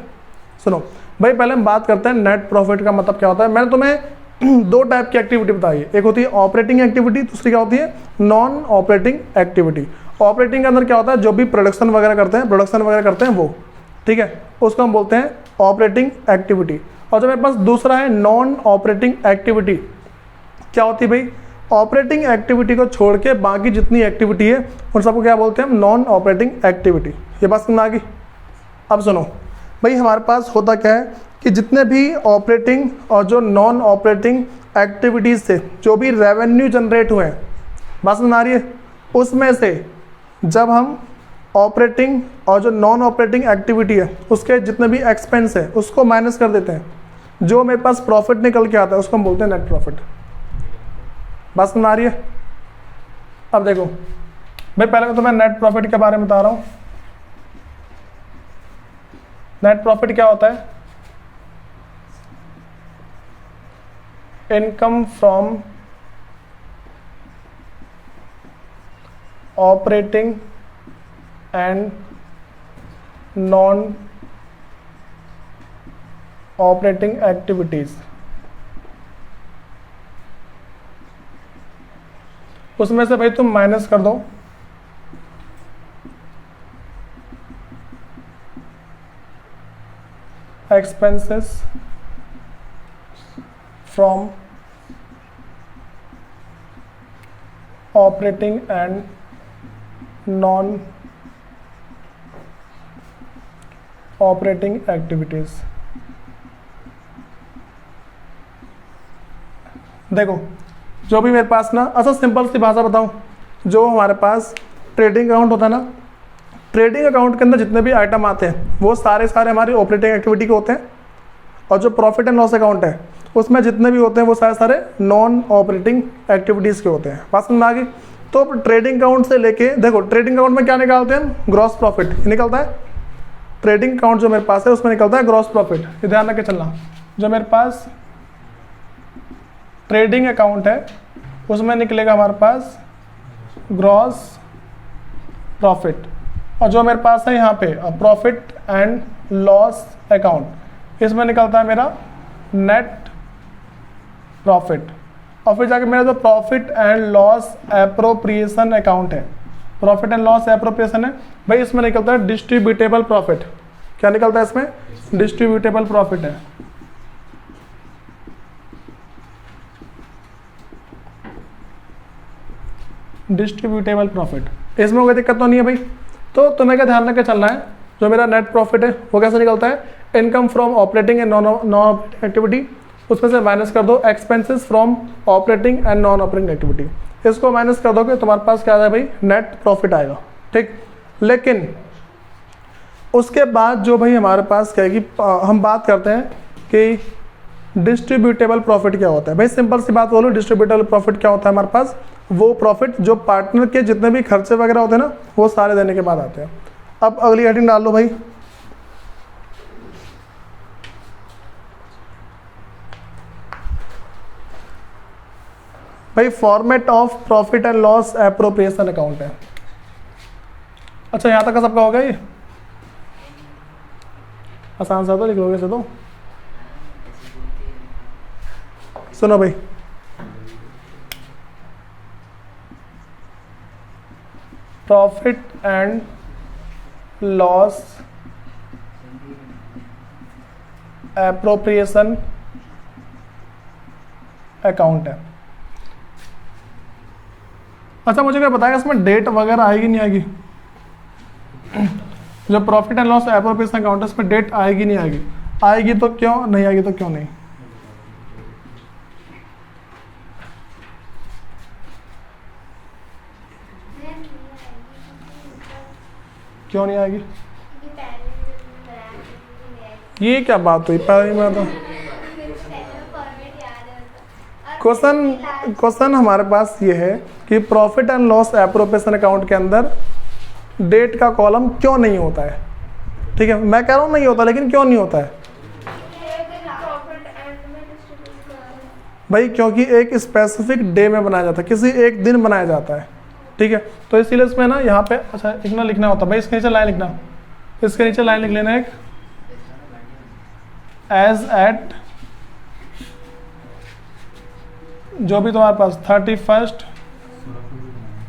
सुनो भाई, पहले हम बात करते हैं नेट प्रॉफिट का मतलब क्या होता है। मैंने तुम्हें दो टाइप की एक्टिविटी बताई है, एक होती है ऑपरेटिंग एक्टिविटी, दूसरी क्या होती है नॉन ऑपरेटिंग एक्टिविटी। ऑपरेटिंग के अंदर क्या होता है, जो भी प्रोडक्शन वगैरह करते हैं वो, ठीक है, उसको हम बोलते हैं ऑपरेटिंग एक्टिविटी। और जो मेरे पास दूसरा है नॉन ऑपरेटिंग एक्टिविटी, क्या होती है भाई, ऑपरेटिंग एक्टिविटी को छोड़ के बाकी जितनी एक्टिविटी है उन सबको क्या बोलते हैं हम, नॉन ऑपरेटिंग एक्टिविटी। ये बात समझ आ गई। अब सुनो भाई, हमारे पास होता क्या है कि जितने भी ऑपरेटिंग और जो नॉन ऑपरेटिंग एक्टिविटीज़ से जो भी रेवेन्यू जनरेट हुए हैं, बात समझ आ रही है, उसमें से जब हम ऑपरेटिंग और जो नॉन ऑपरेटिंग एक्टिविटी है उसके जितने भी एक्सपेंस है उसको माइनस कर देते हैं, जो मेरे पास प्रॉफिट निकल के आता है उसको हम बोलते हैं नेट प्रॉफिट। बात समझ आ रही है। अब देखो भाई, पहले तो मैं नेट प्रॉफिट के बारे में बता रहा हूँ। नेट प्रॉफिट क्या होता है, income from operating and non operating activities, उसमें से भाई तुम माइनस कर दो expenses from operating and non operating activities। देखो जो भी मेरे पास ना, अच्छा सिंपल सी भाषा बताऊं, जो हमारे पास ट्रेडिंग अकाउंट होता है ना, ट्रेडिंग अकाउंट के अंदर जितने भी आइटम आते हैं वो सारे हमारी ऑपरेटिंग एक्टिविटी के होते हैं, और जो प्रॉफिट एंड लॉस अकाउंट है उसमें जितने भी होते हैं वो सारे नॉन ऑपरेटिंग एक्टिविटीज़ के होते हैं। बात समझ में आ गई। तो ट्रेडिंग अकाउंट से लेके देखो, ट्रेडिंग अकाउंट में क्या निकालते हैं हम, ग्रॉस प्रॉफिट निकलता है। ट्रेडिंग अकाउंट जो मेरे पास है उसमें निकलता है ग्रॉस प्रॉफिट। ये ध्यान रख के चलना, जो मेरे पास ट्रेडिंग अकाउंट है उसमें निकलेगा हमारे पास ग्रॉस प्रॉफिट, और जो मेरे पास है यहाँ पे प्रॉफिट एंड लॉस अकाउंट, इसमें निकलता है मेरा नेट प्रॉफिट। और फिर जाके मेरा जो profit and loss appropriation account है, प्रॉफिट एंड लॉस एप्रोप्रिएशन है भाई, इसमें निकलता है डिस्ट्रीब्यूटेबल प्रॉफिट। क्या निकलता है इसमें, डिस्ट्रीब्यूटेबल प्रॉफिट है। डिस्ट्रीब्यूटेबल प्रॉफिट, इसमें कोई दिक्कत तो नहीं है भाई। तो तुम्हें क्या ध्यान रख के चलना है, जो मेरा नेट प्रॉफिट है वो कैसे निकलता है, income from operating and non operating activity, उसमें से माइनस कर दो expenses from operating and non operating activity, इसको माइनस कर दोगे तुम्हारे पास क्या आ जाए भाई, नेट प्रॉफिट आएगा। ठीक, लेकिन उसके बाद जो भाई हमारे पास क्या है कि हम बात करते हैं कि डिस्ट्रीब्यूटेबल प्रॉफिट क्या होता है। भाई सिंपल सी बात बोलो, डिस्ट्रीब्यूटेबल प्रॉफिट क्या होता है हमारे पास, वो प्रॉफिट जो पार्टनर के जितने भी खर्चे वगैरह होते हैं ना वो सारे देने के बाद आते हैं। अब अगली हेडिंग डाल लो भाई, format of profit and loss appropriation account है। अच्छा यहां तक का सबका हो गया, ये आसान सा तो लिख लोगे से तो। सुनो भाई, profit and loss appropriation account है। अच्छा मुझे क्या बताएगा इसमें डेट वगैरह आएगी नहीं आएगी? जो profit and loss appropriation account है इसमें डेट आएगी नहीं आएगी? आएगी तो क्यों, नहीं आएगी तो क्यों नहीं? क्यों नहीं आएगी? ये क्या बात हुई? पहले में तो क्वेश्चन हमारे पास ये है कि profit and loss appropriation account के अंदर डेट का कॉलम क्यों नहीं होता है? ठीक है, मैं कह रहा हूँ नहीं होता, लेकिन क्यों नहीं होता है भाई? क्योंकि एक स्पेसिफिक डे में बनाया जाता है, किसी एक दिन बनाया जाता है। ठीक है, तो इसीलिए इसमें ना यहाँ पे अच्छा इतना लिखना होता है भाई, इसके नीचे लाइन लिखना, इसके नीचे लाइन लिख लेना एक, एज एट जो भी तुम्हारे पास 31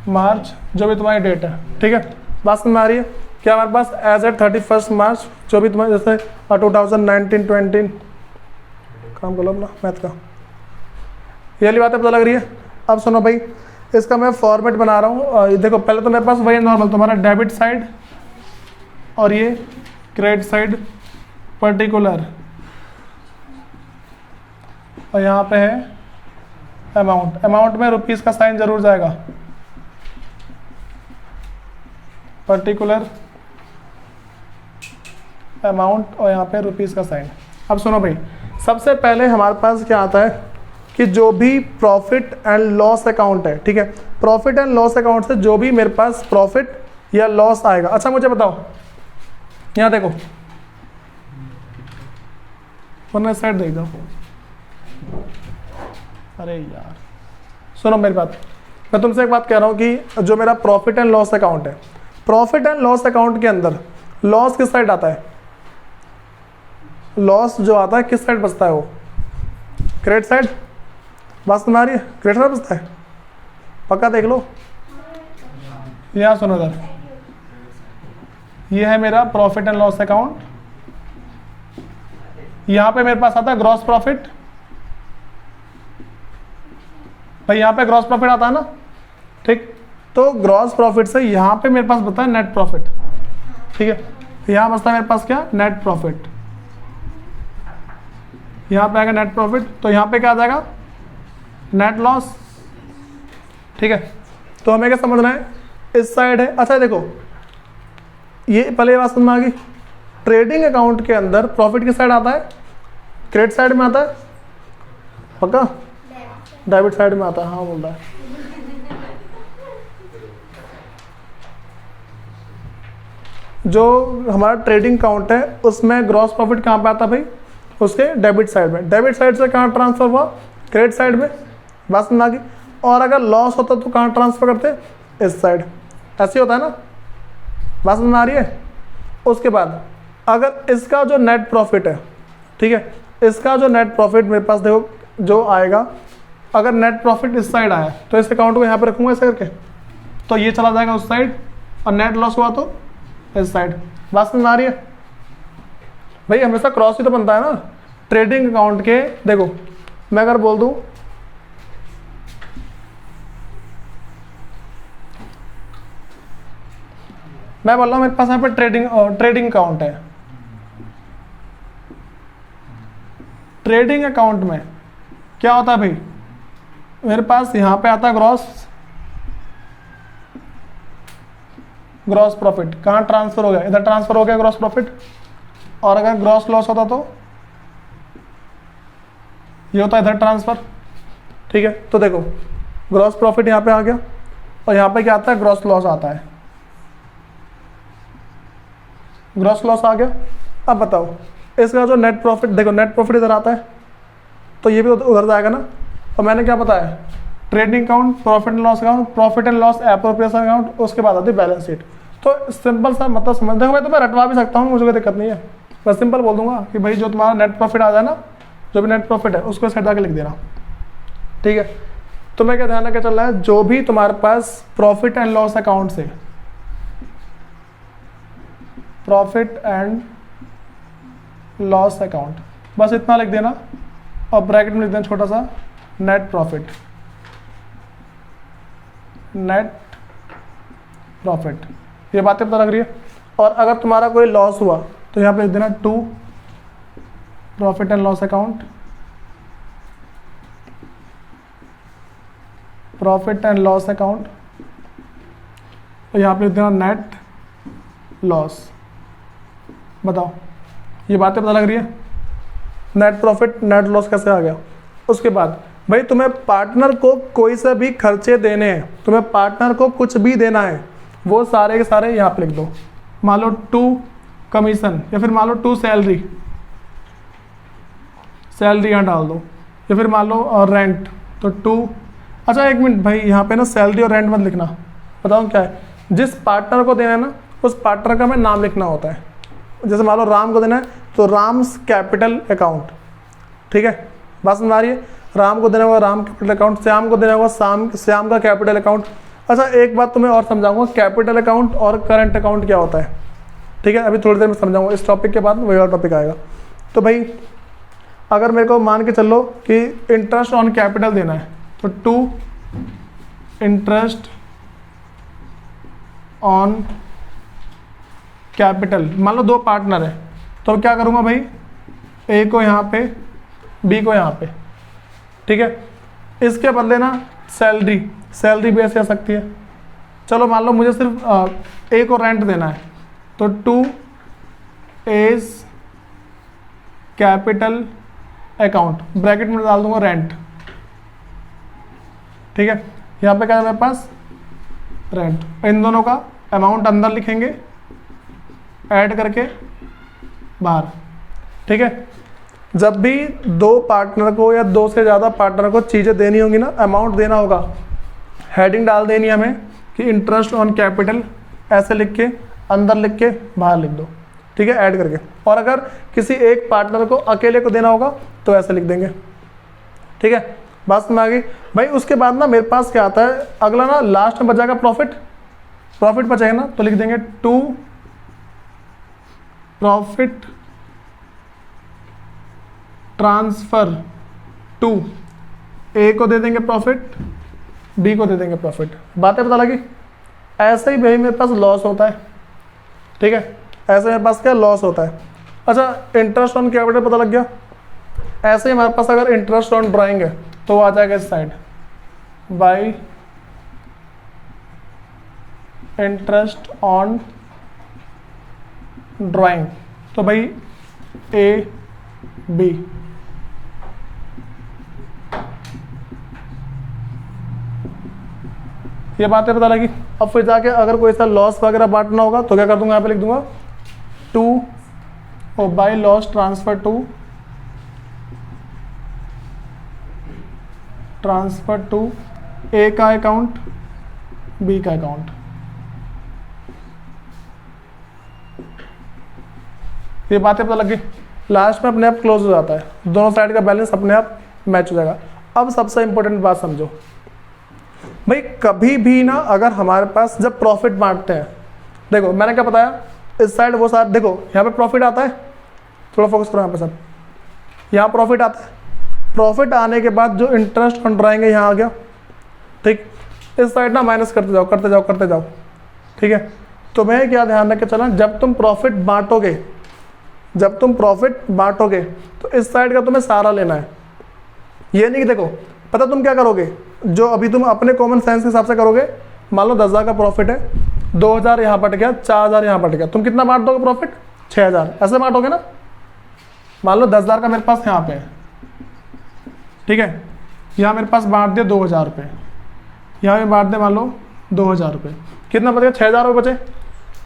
मार्च जो भी तुम्हारी डेट है। ठीक है, बात समझ में आ रही है? क्या हमारे पास एज एट 31 मार्च जो भी तुम्हारे जैसे 2019-20 काम कर लो अपना मैथ का, ये वाली बातें पता लग रही है? अब सुनो भाई, इसका मैं फॉर्मेट बना रहा हूँ। देखो पहले तो मेरे पास वही नॉर्मल तुम्हारा डेबिट साइड और ये क्रेडिट साइड पर्टिकुलर, और यहाँ पे है अमाउंट। अमाउंट में रुपीस का साइन जरूर जाएगा, पर्टिकुलर अमाउंट और यहाँ पे रुपीस का साइन। अब सुनो भाई, सबसे पहले हमारे पास क्या आता है कि जो भी प्रॉफिट एंड लॉस अकाउंट है, ठीक है, प्रॉफिट एंड लॉस अकाउंट से जो भी मेरे पास प्रॉफिट या लॉस आएगा। अच्छा मुझे बताओ, यहाँ देखो, वरना साइड देख दो। अरे यार सुनो मेरी बात, मैं तुमसे एक बात कह रहा हूँ कि जो मेरा प्रॉफिट एंड लॉस अकाउंट है, प्रॉफिट एंड लॉस अकाउंट के अंदर लॉस किस साइड आता है? लॉस जो आता है किस साइड बचता है? वो क्रेडिट साइड। बात समझ आ रही है? क्रेडिट साइड बचता है, पक्का देख लो। यहाँ सुनो इधर, ये है मेरा प्रॉफिट एंड लॉस अकाउंट, यहाँ पे मेरे पास आता है ग्रॉस प्रॉफिट। भाई यहाँ पे ग्रॉस प्रॉफिट आता है ना, ठीक, तो ग्रॉस प्रॉफिट से यहाँ पे मेरे पास बता है नेट प्रॉफिट। ठीक है, यहाँ बचता है मेरे पास क्या? Net profit. यहाँ पे आएगा नेट प्रॉफिट, तो यहाँ पे क्या आ जाएगा? Net loss. ठीक है, तो हमें क्या समझना है? इस साइड है। अच्छा देखो, ये पहले ये बात समझ में आ गई, ट्रेडिंग अकाउंट के अंदर प्रॉफिट किस साइड आता है? क्रेडिट साइड में आता है, पक्का? डेबिट साइड में आता है, हाँ बोल रहा है। जो हमारा ट्रेडिंग अकाउंट है उसमें ग्रॉस प्रॉफिट कहाँ पे आता है भाई? उसके डेबिट साइड में। डेबिट साइड से कहाँ ट्रांसफर हुआ? क्रेडिट साइड में। बात समझ आ गई? और अगर लॉस होता तो कहाँ ट्रांसफर करते? इस साइड। ऐसे होता है ना? बात समझ में आ रही है? उसके बाद अगर इसका जो नेट प्रॉफिट है, ठीक है, इसका जो नेट प्रॉफिट मेरे पास देखो जो आएगा, अगर नेट प्रॉफिट इस साइड आया तो इस अकाउंट को यहाँ पे रखूंगा ऐसे करके, तो ये चला जाएगा उस साइड, और नेट लॉस हुआ तो इस साइड। बात समझ में आ रही है भाई? हमेशा क्रॉस ही तो बनता है ना ट्रेडिंग अकाउंट के। देखो मैं अगर बोल दूं मैं बोल रहा हूं मेरे पास यहाँ पे ट्रेडिंग अकाउंट है। ट्रेडिंग अकाउंट में क्या होता है भाई? मेरे पास यहाँ पे आता है ग्रॉस प्रॉफिट। कहाँ ट्रांसफर हो गया? इधर ट्रांसफर हो गया ग्रॉस प्रॉफिट। और अगर ग्रॉस लॉस होता तो ये होता है इधर ट्रांसफर। ठीक है, तो देखो ग्रॉस प्रॉफिट यहाँ पे आ गया, और यहाँ पे क्या आता है? ग्रॉस लॉस आता है। ग्रॉस लॉस आ गया। अब बताओ इसका जो नेट प्रॉफिट, देखो नेट प्रॉफिट इधर आता है, तो ये भी उधर जाएगा ना। और मैंने क्या बताया? Trading account, profit and loss account, profit and loss appropriation account, उसके बाद आती है बैलेंस शीट। तो सिंपल सा मतलब समझ, देखो मैं तो मैं रटवा भी सकता हूँ, मुझे कोई दिक्कत नहीं है। मैं सिंपल बोल दूंगा कि भाई जो तुम्हारा नेट प्रॉफिट आ जाए ना, जो भी नेट प्रॉफिट है उसको साइड आके लिख देना। ठीक है, तो मैं क्या ध्यान रखकर चल रहा है, जो भी तुम्हारे पास प्रॉफिट एंड लॉस अकाउंट से, प्रॉफिट एंड लॉस अकाउंट, बस इतना लिख देना, और ब्रैकेट में लिख देना छोटा सा नेट प्रॉफिट। Net profit. ये बातें पता लग रही है। और अगर तुम्हारा कोई लॉस हुआ तो यहाँ पे लिख देना to profit and loss account, profit and loss account, और यहाँ पे लिख देना नेट लॉस। बताओ ये बातें पता लग रही है। नेट प्रॉफिट नेट लॉस कैसे आ गया। उसके बाद भाई तुम्हें पार्टनर को कोई से भी खर्चे देने हैं, तुम्हें पार्टनर को कुछ भी देना है, वो सारे के सारे यहाँ पे लिख दो। मान लो टू कमीशन या फिर मान लो टू सैलरी, सैलरी यहाँ डाल दो, या फिर मान लो रेंट तो टू। अच्छा एक मिनट भाई, यहाँ पे ना सैलरी और रेंट मत लिखना, बताओ क्या है। जिस पार्टनर को देना है ना उस पार्टनर का हमें नाम लिखना होता है। जैसे मान लो राम को देना है तो राम्स कैपिटल अकाउंट, ठीक है, बात समझ आ रही है। राम को देना होगा राम कैपिटल अकाउंट, श्याम को देना होगा श्याम का कैपिटल अकाउंट। अच्छा एक बात तुम्हें और समझाऊंगा, कैपिटल अकाउंट और करंट अकाउंट क्या होता है, ठीक है, अभी थोड़ी देर में समझाऊंगा। इस टॉपिक के बाद वही और टॉपिक आएगा। तो भाई अगर मेरे को मान के चलो कि इंटरेस्ट ऑन कैपिटल देना है तो टू इंटरेस्ट ऑन कैपिटल, मान लो दो पार्टनर है तो क्या करूँगा भाई, ए को यहाँ पे बी को यहाँ पे, ठीक है। इसके बदले ना सैलरी, सैलरी भी ऐसे आ सकती है। चलो मान लो मुझे सिर्फ ए को रेंट देना है तो to as capital account, bracket में डाल दूंगा रेंट, ठीक है। यहाँ पे क्या है मेरे पास रेंट, इन दोनों का अमाउंट अंदर लिखेंगे ऐड करके बाहर, ठीक है। जब भी दो पार्टनर को या दो से ज़्यादा पार्टनर को चीज़ें देनी होंगी ना, अमाउंट देना होगा, हेडिंग डाल देनी है हमें कि इंटरेस्ट ऑन कैपिटल, ऐसे लिख के अंदर लिख के बाहर लिख दो, ठीक है, ऐड करके। और अगर किसी एक पार्टनर को अकेले को देना होगा तो ऐसे लिख देंगे, ठीक है, बात समझ आ गई भाई। उसके बाद ना मेरे पास क्या आता है अगला ना, लास्ट में बचाएगा प्रॉफिट, प्रॉफिट बचाएगा ना तो लिख देंगे टू प्रॉफिट ट्रांसफर टू, ए को दे देंगे प्रॉफिट, बी को दे देंगे प्रॉफिट। बातें पता लगी। ऐसे ही भाई मेरे पास लॉस होता है, ठीक है, ऐसे मेरे पास क्या लॉस होता है। अच्छा इंटरेस्ट ऑन कैपिटल पता लग गया। ऐसे ही हमारे पास अगर इंटरेस्ट ऑन ड्राइंग है तो आ जाएगा इस side by interest on drawing, तो भाई ए बी, ये बातें पता लगी। अब फिर जाके अगर कोई सा लॉस वगैरह बांटना होगा तो क्या कर दूंगा, यहाँ पे लिख दूंगा टू और बाई लॉस ट्रांसफर टू ए का अकाउंट बी का अकाउंट। ये बातें पता लगी। लास्ट में अपने आप क्लोज हो जाता है, दोनों साइड का बैलेंस अपने आप मैच हो जाएगा। अब सबसे इंपॉर्टेंट बात समझो भाई, कभी भी ना अगर हमारे पास जब प्रॉफिट बांटते हैं, देखो मैंने क्या बताया, इस साइड वो साइड, देखो यहाँ पे प्रॉफिट आता है, थोड़ा फोकस करो यहाँ पे सर, यहाँ प्रॉफिट आता है। प्रॉफिट आने के बाद जो इंटरेस्ट ऑन ड्राइंग है यहाँ आ गया, ठीक, इस साइड ना माइनस करते जाओ करते जाओ करते जाओ, ठीक है। तो मैं क्या ध्यान रख के चला, जब तुम प्रॉफिट बांटोगे, जब तुम प्रॉफिट बांटोगे तो इस साइड का तुम्हें सारा लेना है। ये नहीं कि देखो, पता तुम क्या करोगे, जो अभी तुम अपने कॉमन सेंस के हिसाब से करोगे, मान लो 10,000 का प्रॉफिट है, 2,000 यहाँ बट गया, 4,000 यहाँ बट गया, तुम कितना बांट दोगे प्रॉफिट, 6,000, ऐसे बांटोगे ना। मान लो 10,000 का मेरे पास यहाँ पे है, ठीक है, यहाँ मेरे पास बांट दिया 2,000 रुपये, यहाँ पे बांट दे मान लो 2,000 रुपये, कितना बचेगा, 6,000 रुपये बचे।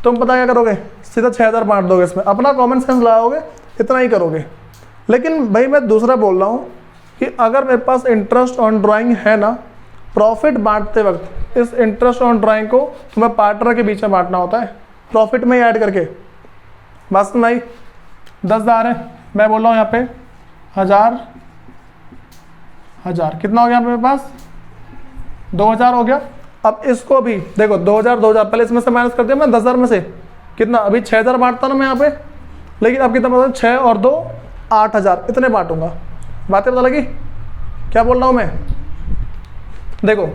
तुम पता क्या करोगे, सीधा 6,000 बांट दोगे, इसमें अपना कॉमन सेंस लगाओगे, इतना ही करोगे। लेकिन भाई मैं दूसरा बोल रहा हूँ कि अगर मेरे पास इंटरेस्ट ऑन ड्राइंग है ना, प्रॉफिट बांटते वक्त इस इंटरेस्ट ऑन ड्राइंग को तुम्हें पार्टनर के बीच में बांटना होता है, प्रॉफिट में ही ऐड करके। बस नहीं 10,000 है, मैं बोल रहा हूँ यहाँ पे 1,000 कितना हो गया मेरे पास, 2,000 हो गया। अब इसको भी देखो 2,000 पहले इसमें से माइनस कर दिया मैं 10,000 में से, कितना, अभी 6,000 बांटता ना मैं यहाँ पे, लेकिन अब कितना मतलब 6 और 2 8,000, इतने बांटूंगा। बातें पता लगी क्या बोल रहा हूँ मैं। देखो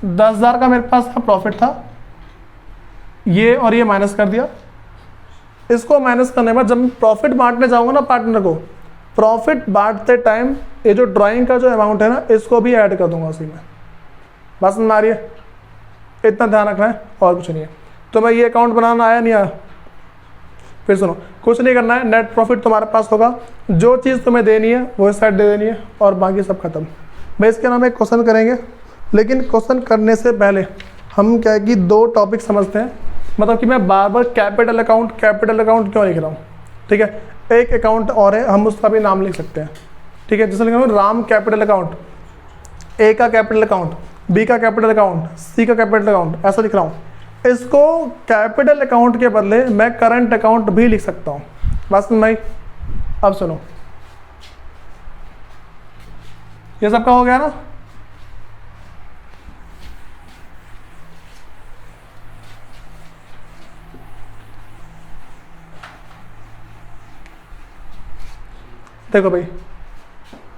10,000 का मेरे पास था प्रॉफिट था, ये और ये माइनस कर दिया। इसको माइनस करने के बाद जब मैं प्रॉफिट बांटने जाऊंगा ना पार्टनर को, प्रॉफिट बांटते टाइम ये जो ड्राइंग का जो अमाउंट है ना, इसको भी ऐड कर दूंगा उसी में। बस समझ आ रही है? इतना ध्यान रखना है और कुछ नहीं है। तो मैं ये अकाउंट बनाना आया नहीं आया? फिर सुनो, कुछ नहीं करना है, नेट प्रॉफिट तुम्हारे पास होगा, जो चीज़ तुम्हें देनी है वो इस साइड दे देनी है और बाकी सब खत्म। मैं इसके नाम एक क्वेश्चन करेंगे, लेकिन क्वेश्चन करने से पहले हम क्या है कि 2 टॉपिक समझते हैं। मतलब कि मैं बार बार कैपिटल अकाउंट क्यों लिख रहा हूँ, ठीक है। एक अकाउंट और है, हम उसका भी नाम लिख सकते हैं, ठीक है। जैसे लिख रहा हूँ राम कैपिटल अकाउंट, ए का कैपिटल अकाउंट, बी का कैपिटल अकाउंट, सी का कैपिटल अकाउंट, ऐसा लिख रहा हूँ। इसको कैपिटल अकाउंट के बदले मैं करंट अकाउंट भी लिख सकता हूँ। बस भाई अब सुनो, ये सबका हो गया ना? देखो भाई,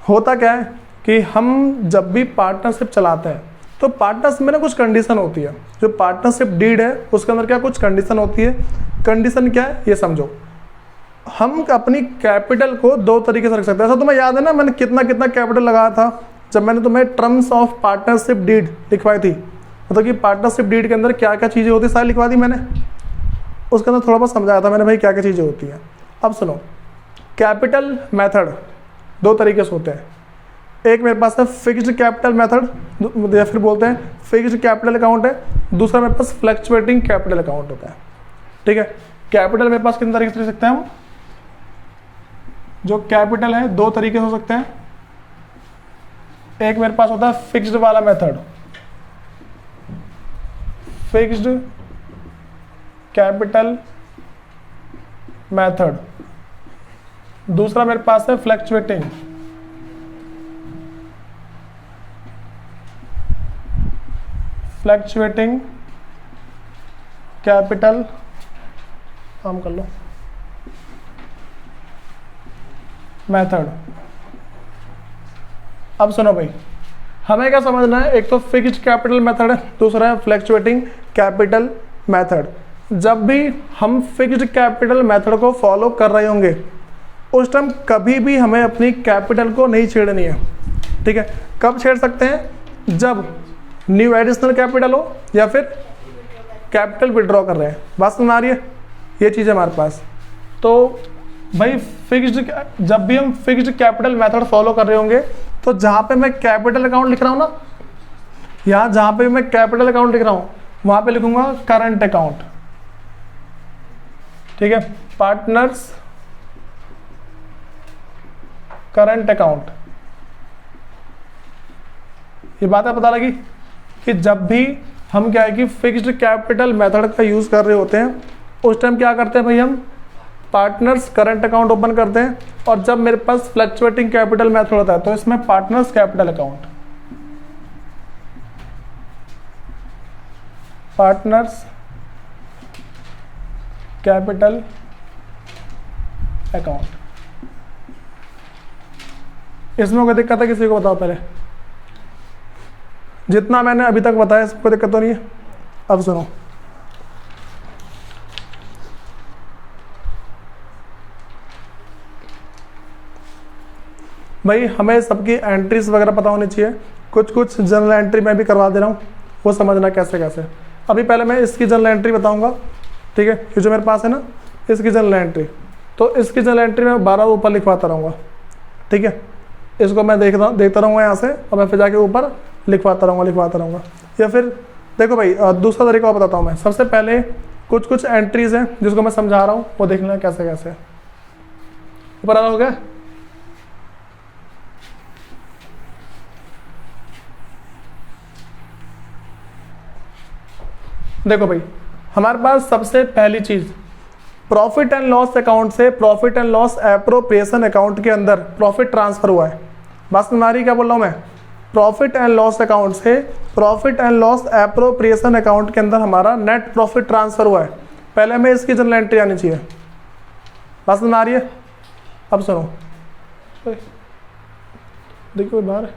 होता क्या है कि हम जब भी पार्टनरशिप चलाते हैं तो पार्टनरशिप में ना कुछ कंडीशन होती है। जो पार्टनरशिप डीड है उसके अंदर क्या कुछ कंडीशन होती है। कंडीशन क्या है ये समझो। हम अपनी कैपिटल को 2 तरीके से रख सकते हैं। ऐसा तुम्हें याद है ना, मैंने कितना कितना कैपिटल लगाया था जब मैंने तुम्हें टर्म्स ऑफ पार्टनरशिप डीड लिखवाई थी। मतलब कि पार्टनरशिप डीड के अंदर क्या क्या चीज़ें होती है सारी लिखवा दी मैंने। उसके अंदर थोड़ा बहुत समझाया था मैंने भाई क्या क्या चीज़ें होती हैं। अब सुनो, कैपिटल मेथड 2 तरीके से होते हैं। एक मेरे पास है फिक्स्ड कैपिटल मेथड या फिर बोलते हैं फिक्स्ड कैपिटल अकाउंट है। दूसरा मेरे पास फ्लक्चुएटिंग कैपिटल अकाउंट होता है, ठीक है। कैपिटल मेरे पास कितने तरीके से लिख सकते हैं हम? जो कैपिटल है 2 तरीके से हो सकते हैं। एक मेरे पास होता है फिक्स्ड वाला मेथड, फिक्स्ड कैपिटल मेथड। दूसरा मेरे पास है फ्लक्चुएटिंग कैपिटल, काम कर लो, मेथड। अब सुनो भाई, हमें क्या समझना है, एक तो फिक्स्ड कैपिटल मेथड है, दूसरा है फ्लक्चुएटिंग कैपिटल मेथड। जब भी हम फिक्स्ड कैपिटल मेथड को फॉलो कर रहे होंगे उस टाइम कभी भी हमें अपनी कैपिटल को नहीं छेड़नी है, ठीक है। कब छेड़ सकते हैं? जब न्यू एडिशनल कैपिटल हो या फिर कैपिटल विड्रॉ कर रहे हैं। बात समझ आ रही है? ये चीज़ है हमारे पास। तो भाई फिक्स्ड, जब भी हम फिक्स्ड कैपिटल मेथड फॉलो कर रहे होंगे तो जहाँ पे मैं कैपिटल अकाउंट लिख रहा हूँ ना, यहाँ जहाँ पे मैं कैपिटल अकाउंट लिख रहा हूँ वहाँ पे लिखूंगा करंट अकाउंट, ठीक है। Partners current account. ये बातें पता लगी कि जब भी हम क्या है कि फिक्स्ड कैपिटल मेथड का यूज़ कर रहे होते हैं उस टाइम क्या करते हैं भाई, हम पार्टनर्स करंट अकाउंट ओपन करते हैं। और जब मेरे पास फ्लक्चुएटिंग कैपिटल मेथड होता है तो इसमें partners capital account, partners capital account. इसमें कोई दिक्कत है किसी को? बताओ पहले। जितना मैंने अभी तक बताया इसमें कोई दिक्कत तो नहीं है? अब सुनो, भाई हमें सबकी एंट्रीज वगैरह पता होनी चाहिए। कुछ कुछ जनरल एंट्री मैं भी करवा दे रहा हूँ, वो समझना कैसे कैसे। अभी पहले मैं इसकी जनरल एंट्री बताऊंगा, ठीक है। ये जो मेरे पास है ना, इसकी जनरल एंट्री, तो इसकी जनरल एंट्री में 12 ऊपर लिखवाता रहूँगा, ठीक है। इसको मैं देखता रहूँगा यहाँ से और मैं फिर जाके ऊपर लिखवाता रहूँगा। या फिर देखो भाई, दूसरा तरीका और बताता हूँ मैं। सबसे पहले कुछ कुछ एंट्रीज हैं जिसको मैं समझा रहा हूँ, वो देख लेना कैसे कैसे। ऊपर आ रहा हो गया? देखो भाई, हमारे पास सबसे पहली चीज प्रॉफिट एंड लॉस अकाउंट से profit and loss appropriation account के अंदर प्रॉफिट ट्रांसफर हुआ है। बस तुम्हारी क्या बोल रहा हूँ मैं? प्रॉफिट एंड लॉस अकाउंट से profit and loss appropriation account के अंदर हमारा नेट प्रॉफिट ट्रांसफर हुआ है। पहले हमें इसकी जनरल एंट्री आनी चाहिए। बस समझ आ रही है? अब सुनो, देखो बाहर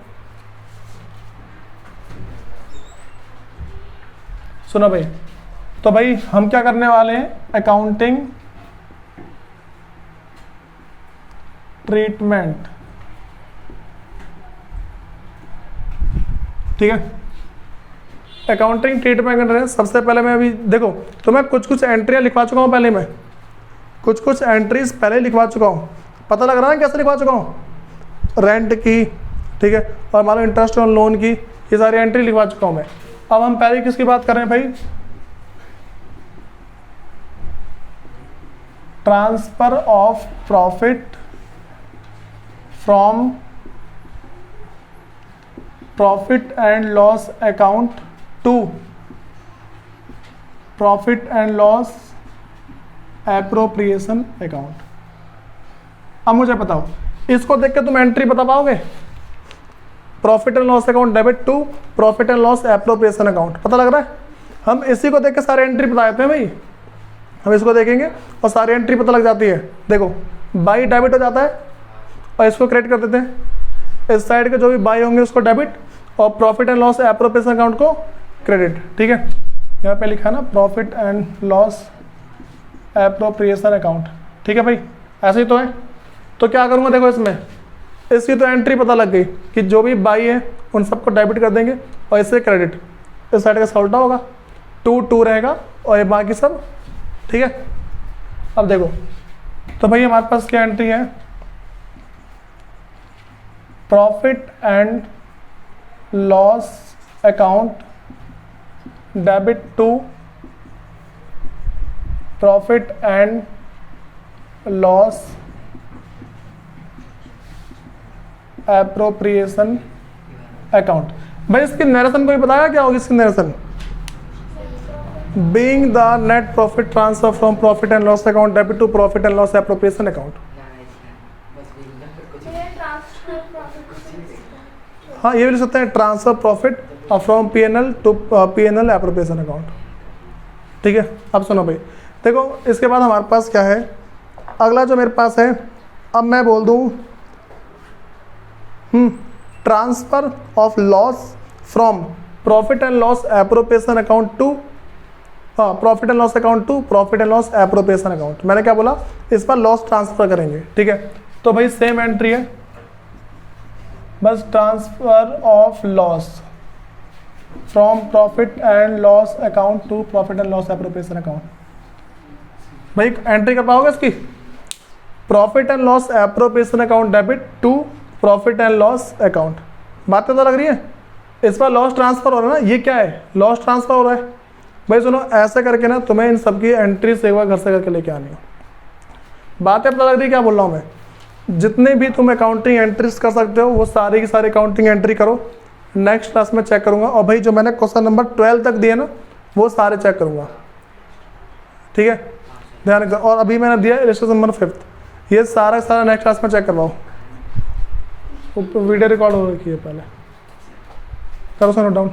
सुनो भाई, तो भाई हम क्या करने वाले हैं, अकाउंटिंग ट्रीटमेंट, ठीक है। अकाउंटिंग ट्रीटमेंट कर रहे हैं। सबसे पहले मैं अभी देखो, तो मैं कुछ एंट्रियाँ लिखवा चुका हूँ पहले, मैं कुछ एंट्रीज पहले लिखवा चुका हूँ। पता लग रहा है कैसे लिखवा चुका हूँ, रेंट की, ठीक है, और मान लो इंटरेस्ट ऑन लोन की, ये सारी एंट्री लिखवा चुका हूँ मैं। अब हम पहले किसकी बात कर रहे हैं भाई, transfer of profit from profit and loss account to profit and loss appropriation account. अब मुझे बताओ, इसको देख के तुम एंट्री बता पाओगे, profit and loss account debit to profit and loss appropriation account, पता लग रहा है। हम इसी को देख के सारे एंट्री बता देते हैं भाई, हम इसको देखेंगे और सारी एंट्री पता लग जाती है। देखो बाई डेबिट हो जाता है और इसको क्रेडिट कर देते हैं, इस साइड के जो भी बाई होंगे उसको डेबिट और profit and loss appropriation account को क्रेडिट, ठीक है। यहाँ पे लिखा है ना profit and loss appropriation account, ठीक है भाई, ऐसे ही तो है। तो क्या करूँगा, देखो इसमें इसकी तो एंट्री पता लग गई कि जो भी बाई है उन सबको डेबिट कर देंगे और इससे क्रेडिट, इस साइड का उल्टा होगा, 2 रहेगा और ये बाकी सब, ठीक है। अब देखो, तो भाई हमारे पास क्या एंट्री है, profit and loss account debit to profit and loss appropriation account. भाई इसकी नरेशन कोई बताया क्या होगी, इसकी narration, being the net profit transfer from profit and loss account debit to profit and loss appropriation account. हाँ ये भी लिख सकते हैं, transfer profit from PNL to PNL appropriation account, ठीक है। अब सुनो भाई, देखो इसके बाद हमारे पास क्या है, अगला जो मेरे पास है, अब मैं बोल दूँ transfer of loss from profit and loss appropriation account to, हाँ profit and loss account to profit and loss appropriation account. मैंने क्या बोला, इस पर लॉस ट्रांसफर करेंगे, ठीक है। तो भाई सेम एंट्री है, बस transfer of loss from profit and loss account to profit and loss appropriation account. भाई एंट्री कर पाओगे इसकी, profit and loss appropriation account debit to profit and loss account. बात तो लग रही है, इस पर लॉस ट्रांसफर हो रहा है ना, ये क्या है, लॉस ट्रांसफर हो रहा है। भाई सुनो ऐसे करके ना तुम्हें इन सबकी एंट्री से एक बार घर से करके लेके आनी है। बातें पता लग रही है क्या बोल रहा हूँ मैं, जितने भी तुम अकाउंटिंग एंट्रीज कर सकते हो वो सारी की सारी अकाउंटिंग एंट्री करो, नेक्स्ट क्लास में चेक करूँगा। और भाई जो मैंने क्वेश्चन नंबर 12 तक दिए ना वो सारे चेक करूँगा, ठीक है, ध्यान रखो। और अभी मैंने दिया इलस्ट्रेशन नंबर 5, ये सारा नेक्स्ट क्लास में चेक करवाओ, वीडियो रिकॉर्ड हो रखी है, पहले करो सर नोट डाउन।